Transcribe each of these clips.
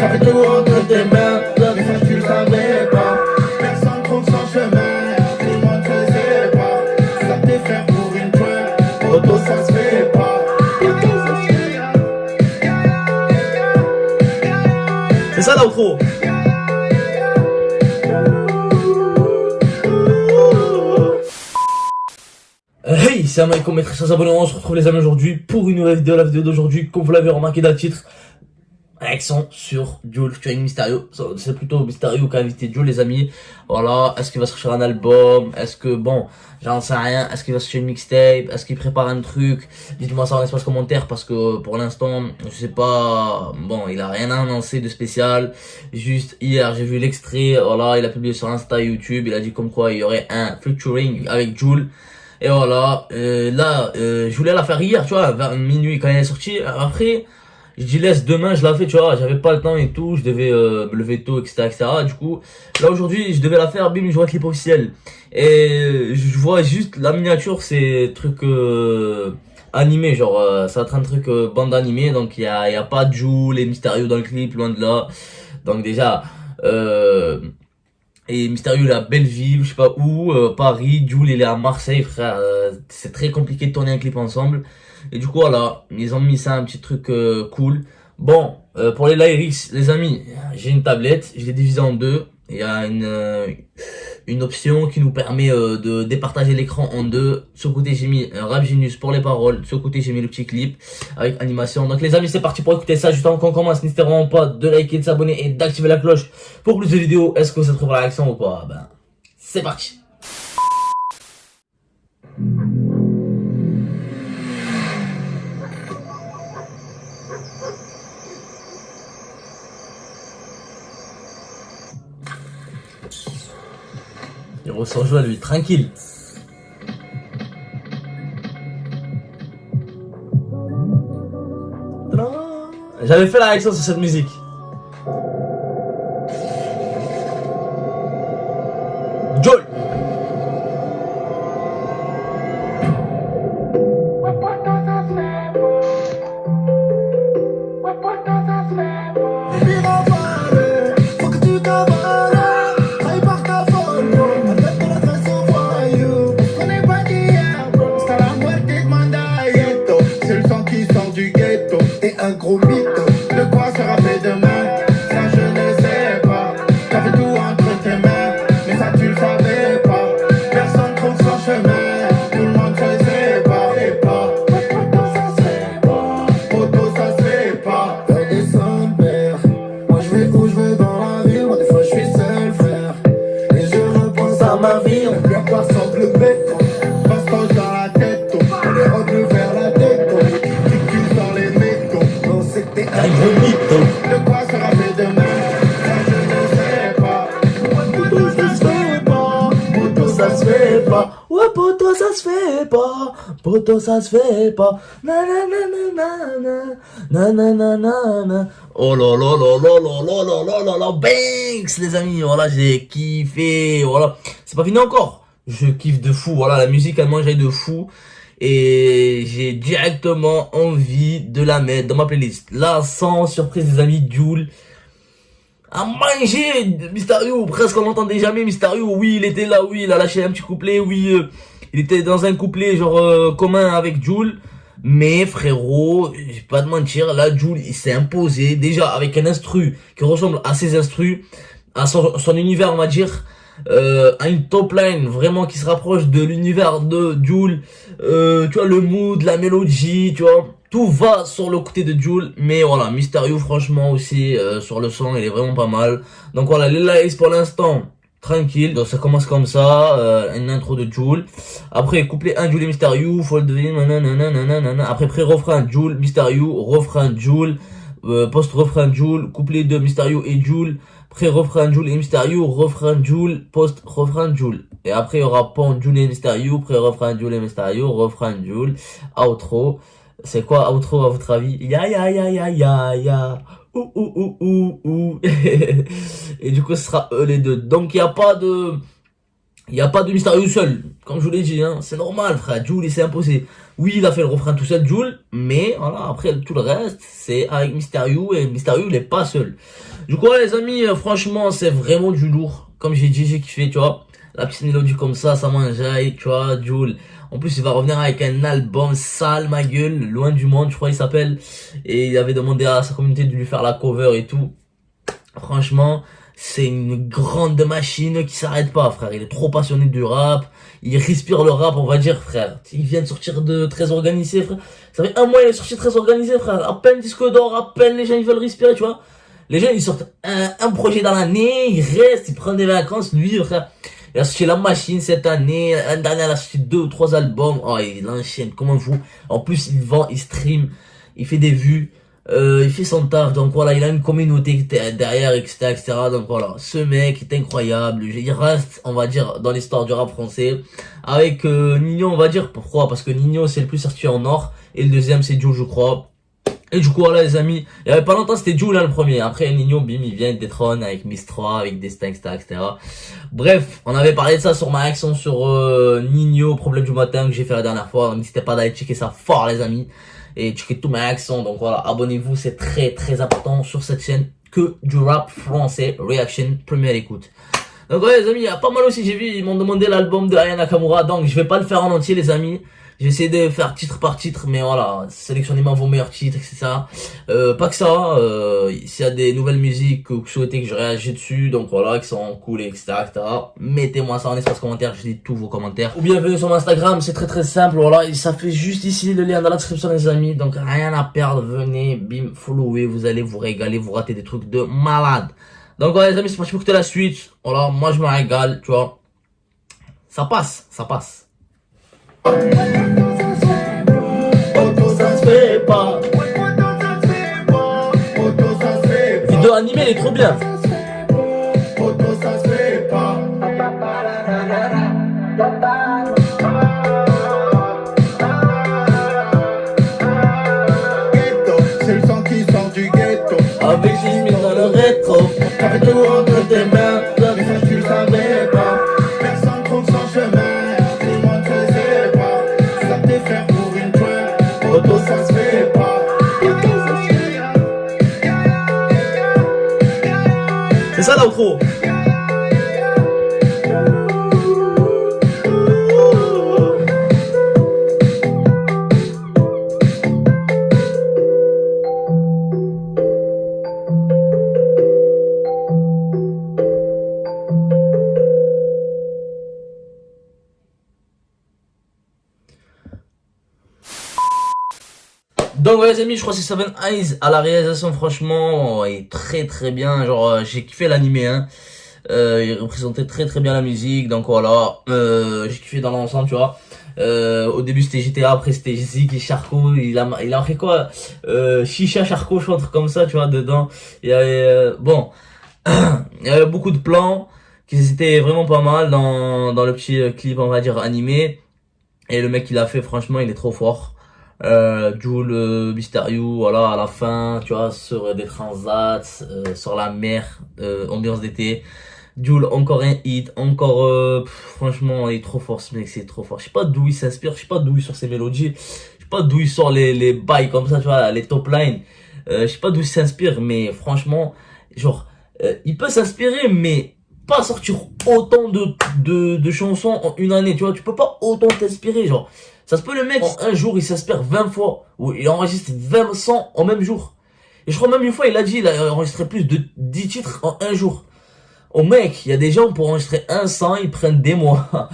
T'avais tout entre tes mains, mais ça tu le savais pas. Personne trouve son chemin, tout le monde faisait pas. Ça t'est fait pour une fois, auto ça se fait pas. C'est ça l'outro. Hey, c'est Amaïko, mes très chers abonnés, on se retrouve les amis aujourd'hui pour une nouvelle vidéo. La vidéo d'aujourd'hui, comme vous l'avez remarqué dans le titre, réaction sur Jul featuring Mysterio. C'est plutôt Mysterio qui a invité Jul, les amis. Voilà, est-ce qu'il va sortir un album? Est-ce que, bon, j'en sais rien. Est-ce qu'il va sortir une mixtape? Est-ce qu'il prépare un truc? Dites-moi ça en espace commentaire parce que pour l'instant, je sais pas. Bon, il a rien annoncé de spécial. Juste hier, j'ai vu l'extrait. Voilà, il a publié sur Insta et YouTube. Il a dit comme quoi il y aurait un featuring avec Jul. Et voilà, je voulais la faire hier, tu vois, vers minuit quand elle est sortie. Après, je dis laisse demain, je la fais, tu vois, j'avais pas le temps et tout, je devais me lever tôt, etc., etc. Du coup, là aujourd'hui, je devais la faire, bim, je vois le clip officiel. Et je vois juste la miniature, c'est truc animé, genre, ça va être un truc bande animée, donc il y a pas de Jul et Mysterio dans le clip, loin de là. Donc déjà, et Mysterio il est à Belleville, je sais pas où, Paris, Jul il est à Marseille, frère, c'est très compliqué de tourner un clip ensemble. Et du coup voilà, ils ont mis ça un petit truc cool. Bon, pour les lyrics, les amis, j'ai une tablette, je l'ai divisée en deux. Il y a une option qui nous permet de départager l'écran en deux. De ce côté j'ai mis un Rap Genius pour les paroles, de ce côté j'ai mis le petit clip avec animation. Donc les amis, c'est parti pour écouter ça. Juste avant qu'on commence, n'hésitez vraiment pas de liker, de s'abonner et d'activer la cloche pour plus de vidéos. Est-ce que vous êtes prêts pour la réaction ou pas? Ben, c'est parti. Il ressent joie lui, tranquille. J'avais fait la réaction sur cette musique. Jul. Un gros mytho, de quoi sera fait demain? Ça je ne sais pas. T'avais tout entre tes mains, mais ça tu le savais pas. Personne trouve son chemin, tout le monde faisait pas. Auto ça se fait pas, auto ça se fait pas. Peur descendre père, moi je vais où je veux dans la ville. Moi des fois je suis seul frère, et je repense à ma vie. On plus à part sans le béton, bastos dans la tête, on les revenus vers la tête. Un gros mytho. De quoi sera fait demain? Ça je ne sais pas. Poto ça se fait pas. Poto ça se fait pas. Ouais, poto ça se fait pas. Poto ça se fait pas. Nananana. Nananana. Oh là là là là là là là là là là. Banks les amis. Voilà, j'ai kiffé. Voilà. C'est pas fini encore. Je kiffe de fou. Voilà, la musique elle m'enjaille de fou. Et j'ai directement envie de la mettre dans ma playlist. Là, sans surprise les amis, Jul a mangé Mysterio. Presque on l'entendait jamais Mysterio. Oui, il était là, oui, il a lâché un petit couplet. Oui, il était dans un couplet genre commun avec Jul. Mais frérot, je vais pas te mentir, là Jul il s'est imposé déjà avec un instru qui ressemble à ses instrus, à son univers on va dire. À une top line vraiment qui se rapproche de l'univers de Jul, tu vois le mood, la mélodie, tu vois, tout va sur le côté de Jul, mais voilà, Mysterio franchement aussi sur le son il est vraiment pas mal. Donc voilà, les likes pour l'instant tranquille, donc ça commence comme ça, une intro de Jul, après couplet 1 Jul et Mysterio, fold nanana, après pré-refrain Jul, Mysterio, refrain Jul, post-refrain Jul, couplet 2 Mysterio et Jul, pré-refrain Jul et Mysterio, refrain Jul, post-refrain Jul. Et après, il y aura pont Jul et Mysterio, pré-refrain Jul et Mysterio, refrain Jul, outro. C'est quoi outro à votre avis? Ya ya ya ya ya ya. Ouh ouh ouh ouh ouh. Et du coup, ce sera eux les deux. Donc, il n'y a pas de Mysterio seul. Comme je vous l'ai dit, hein. C'est normal, frère. Jul, il s'est imposé. Oui, il a fait le refrain tout seul, Jul. Mais, voilà, après, tout le reste, c'est avec Mysterio. Et Mysterio, il est pas seul. Du coup, ouais, les amis, franchement, c'est vraiment du lourd. Comme j'ai dit, j'ai kiffé, tu vois. La petite mélodie comme ça m'enjaille, tu vois, Jul. En plus, il va revenir avec un album sale, ma gueule, loin du monde, je crois, il s'appelle. Et il avait demandé à sa communauté de lui faire la cover et tout. Franchement, c'est une grande machine qui s'arrête pas, frère. Il est trop passionné du rap. Il respire le rap, on va dire, frère. Il vient de sortir de Très Organisé, frère. Ça fait un mois, il est sorti Très Organisé, frère. À peine disque d'or, à peine les gens, ils veulent respirer, tu vois. Les gens, ils sortent un projet dans l'année, ils restent, ils prennent des vacances. Lui, frère, il a sorti La Machine cette année. L'année dernière, il a sorti 2 ou 3 albums. Oh, il enchaîne comme un fou. En plus, il vend, il stream, il fait des vues. Il fait son taf, donc voilà, il a une communauté derrière, etc., etc. Donc voilà, ce mec est incroyable. Il reste, on va dire, dans l'histoire du rap français. Avec Nino, on va dire, pourquoi? Parce que Nino, c'est le plus certifié en or. Et le deuxième, c'est Joe, je crois. Et du coup, voilà, les amis, il y avait pas longtemps, c'était Joe, là, le premier. Après, Nino, bim, il vient, il détrône avec Miss 3, avec Destin, etc., etc. Bref, on avait parlé de ça sur ma réaction sur Nino, problème du matin, que j'ai fait la dernière fois. N'hésitez pas d'aller checker ça fort, les amis. Et checker tous mes réactions. Donc voilà, abonnez-vous, c'est très très important sur cette chaîne. Que du rap français, reaction, première écoute. Donc ouais, les amis, il y a pas mal aussi, j'ai vu, ils m'ont demandé l'album de Aya Nakamura. Donc je vais pas le faire en entier, les amis. J'ai essayé de faire titre par titre, mais voilà, sélectionnez-moi vos meilleurs titres, etc. Pas que ça, s'il y a des nouvelles musiques que vous souhaitez que je réagisse dessus, donc voilà, qui sont cool, etc., etc. Mettez-moi ça en espace commentaire, je lis tous vos commentaires. Ou bienvenue sur mon Instagram, c'est très très simple, voilà, et ça fait juste ici le lien dans la description, les amis. Donc rien à perdre, venez, bim, followez, vous allez vous régaler, vous ratez des trucs de malade. Donc voilà, les amis, c'est parti pour écouter la suite. Voilà, moi je me régale, tu vois. Ça passe, ça passe. Auto, ça se fait pas. Auto, ça se fait pas. Vidéo animée, elle est trop bien. Auto, ça se fait pas. Ghetto, c'est le sang qui sort du ghetto. Avec 6 000 dans le rétro. T'avais tout entre tes mains, mais ça tu le savais pas. Personne trouve son chemin, tout le monde faisait pas. Ça t'est fait pour une joie, auto ça se fait pas. C'est ça l'outro. Donc ouais les amis, je crois que c'est Seven Eyes à la réalisation, franchement, il est très très bien, genre j'ai kiffé l'animé, hein. Il représentait très très bien la musique, donc voilà, j'ai kiffé dans l'ensemble, tu vois. Au début c'était GTA, après c'était Zig et Charcot, il a fait quoi, Chicha Charcot, je crois, un truc comme ça, tu vois, dedans. Il y avait, bon, il y avait beaucoup de plans qui étaient vraiment pas mal dans le petit clip, on va dire, animé. Et le mec qui l'a fait, franchement, il est trop fort. Jul, Mysterio, voilà, à la fin, tu vois, sur des transats, sur la mer, ambiance d'été. Jul, encore un hit, encore, franchement, il est trop fort, ce mec, c'est trop fort. Je sais pas d'où il s'inspire, je sais pas d'où il sort ses mélodies, je sais pas d'où il sort les bails comme ça, tu vois, les top lines. Je sais pas d'où il s'inspire, mais franchement, genre, il peut s'inspirer, mais pas sortir autant de chansons en une année, tu vois, tu peux pas autant t'inspirer, genre. Ça se peut, le mec, en un jour, il s'inspire 20 fois, ou il enregistre 20 sons en même jour. Et je crois même une fois, il a dit, il a enregistré plus de 10 titres en un jour. Oh mec, il y a des gens pour enregistrer un son, ils prennent des mois.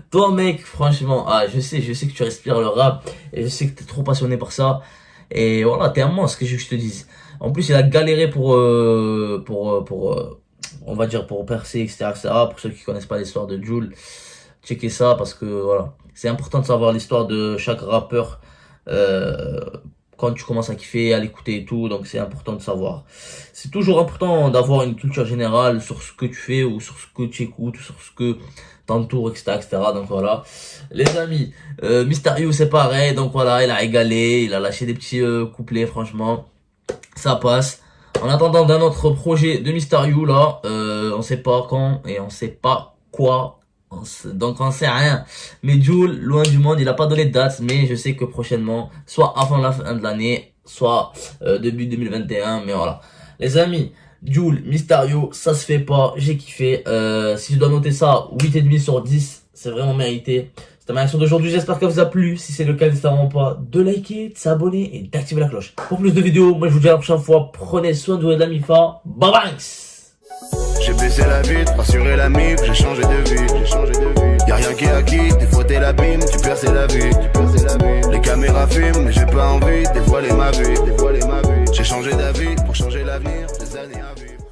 Toi mec, franchement, je sais que tu respires le rap, et je sais que t'es trop passionné par ça. Et voilà, t'es un monstre, que je te dise. En plus, il a galéré pour on va dire, pour percer, etc., etc. Pour ceux qui connaissent pas l'histoire de Jul, checkez ça, parce que voilà, c'est important de savoir l'histoire de chaque rappeur quand tu commences à kiffer, à l'écouter et tout, donc c'est important de savoir. C'est toujours important d'avoir une culture générale sur ce que tu fais, ou sur ce que tu écoutes, ou sur ce que t'entoures, etc., etc. Donc voilà, les amis, Mysterio c'est pareil, donc voilà, il a régalé, il a lâché des petits couplets, franchement, ça passe. En attendant d'un autre projet de Mysterio, là, on sait pas quand, et on sait pas quoi, donc on sait rien. Mais Jul, loin du monde, il a pas donné de date, mais je sais que prochainement, soit avant la fin de l'année, soit début 2021, mais voilà. Les amis, Jul, Mysterio, ça se fait pas, j'ai kiffé. Si je dois noter ça, 8,5 sur 10, c'est vraiment mérité. C'était ma réaction d'aujourd'hui, j'espère qu'elle vous a plu. Si c'est le cas, n'hésitez vraiment pas de liker, de s'abonner et d'activer la cloche. Pour plus de vidéos, moi je vous dis à la prochaine fois, prenez soin de vous et de la MIFA. Bye bye. J'ai baissé la vitre, rassuré la mif, j'ai changé de vie. Y'a rien qui est acquis, des fois t'es l'abîme, tu perds c'est la vie. Les caméras filment, mais j'ai pas envie de dévoiler ma vie. J'ai changé d'avis pour changer l'avenir, des années à vivre.